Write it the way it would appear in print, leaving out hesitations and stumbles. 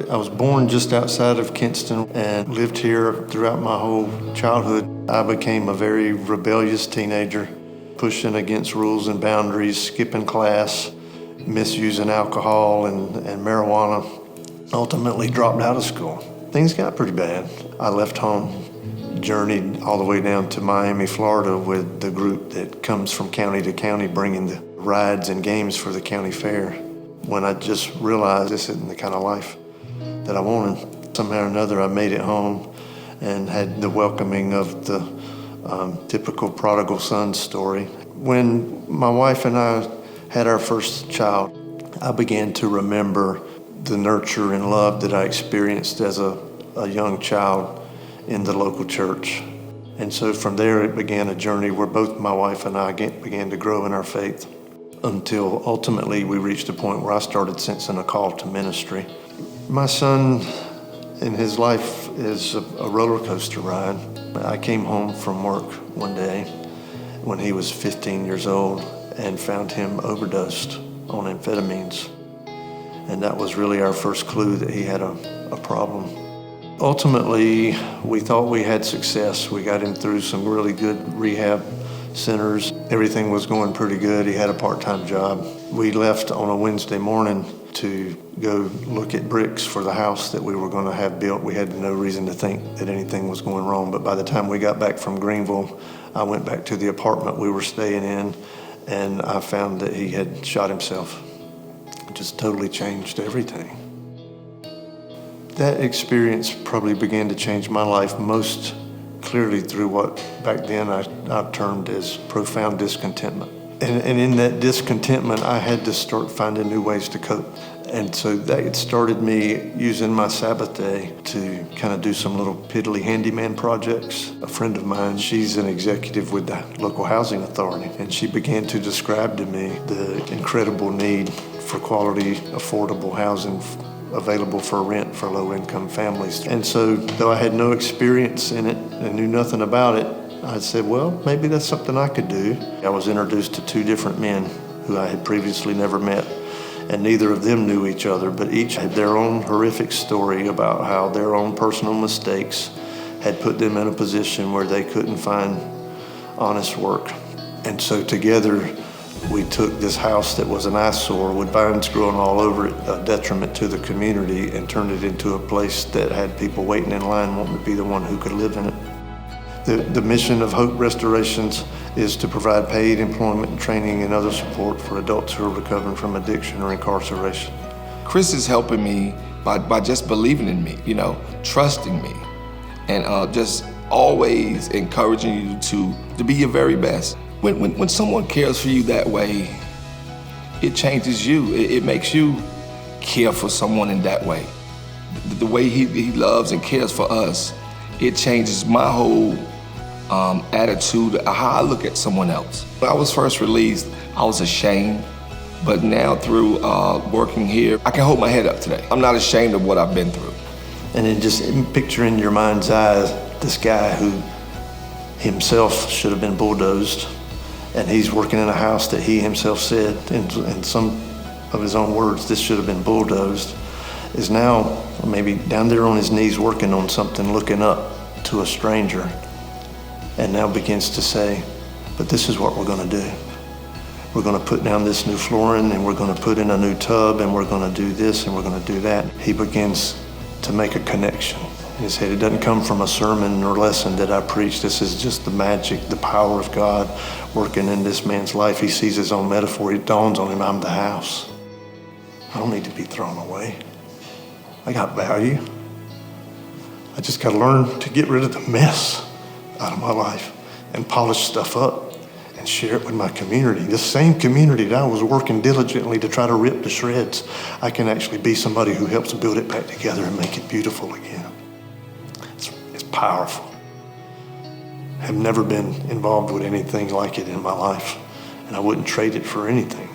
I was born just outside of Kinston and lived here throughout my whole childhood. I became a very rebellious teenager, pushing against rules and boundaries, skipping class, misusing alcohol and marijuana. Ultimately dropped out of school. Things got pretty bad. I left home, journeyed all the way down to Miami, Florida with the group that comes from county to county bringing the rides and games for the county fair. When I just realized this isn't the kind of life that I wanted, somehow or another I made it home and had the welcoming of the typical prodigal son story. When my wife and I had our first child, I began to remember the nurture and love that I experienced as a young child in the local church. And so from there it began a journey where both my wife and I began to grow in our faith until ultimately we reached a point where I started sensing a call to ministry. My son in his life is a roller coaster ride. I came home from work one day when he was 15 years old and found him overdosed on amphetamines. And that was really our first clue that he had a problem. Ultimately, we thought we had success. We got him through some really good rehab centers. Everything was going pretty good. He had a part-time job. We left on a Wednesday morning to go look at bricks for the house that we were going to have built. We had no reason to think that anything was going wrong, but by the time we got back from Greenville, I went back to the apartment we were staying in, and I found that he had shot himself. It just totally changed everything. That experience probably began to change my life most clearly through what back then I termed as profound discontentment. And in that discontentment, I had to start finding new ways to cope. And so that started me using my Sabbath day to kind of do some little piddly handyman projects. A friend of mine, she's an executive with the local housing authority, and she began to describe to me the incredible need for quality, affordable housing available for rent for low-income families. And so, though I had no experience in it and knew nothing about it, I said, well, maybe that's something I could do. I was introduced to two different men who I had previously never met, and neither of them knew each other, but each had their own horrific story about how their own personal mistakes had put them in a position where they couldn't find honest work. And so together, we took this house that was an eyesore with vines growing all over it, a detriment to the community, and turned it into a place that had people waiting in line wanting to be the one who could live in it. The mission of Hope Restorations is to provide paid employment, training, and other support for adults who are recovering from addiction or incarceration. Chris is helping me by just believing in me, trusting me, and just always encouraging you to be your very best. When someone cares for you that way, it changes you. It makes you care for someone in that way. The way he loves and cares for us, it changes my whole attitude, how I look at someone else. When I was first released, I was ashamed, but now through working here, I can hold my head up today. I'm not ashamed of what I've been through. And then just picture in your mind's eye this guy who himself should have been bulldozed, and he's working in a house that he himself said, in some of his own words, this should have been bulldozed, is now maybe down there on his knees working on something, looking up to a stranger, and now begins to say, but this is what we're going to do. We're going to put down this new flooring, and we're going to put in a new tub, and we're going to do this, and we're going to do that. He begins to make a connection. He said, it doesn't come from a sermon or lesson that I preach. This is just the magic, the power of God working in this man's life. He sees his own metaphor. It dawns on him, I'm the house. I don't need to be thrown away. I got value. I just got to learn to get rid of the mess out of my life and polish stuff up and share it with my community. The same community that I was working diligently to try to rip to shreds, I can actually be somebody who helps build it back together and make it beautiful again. It's powerful. I've never been involved with anything like it in my life, and I wouldn't trade it for anything.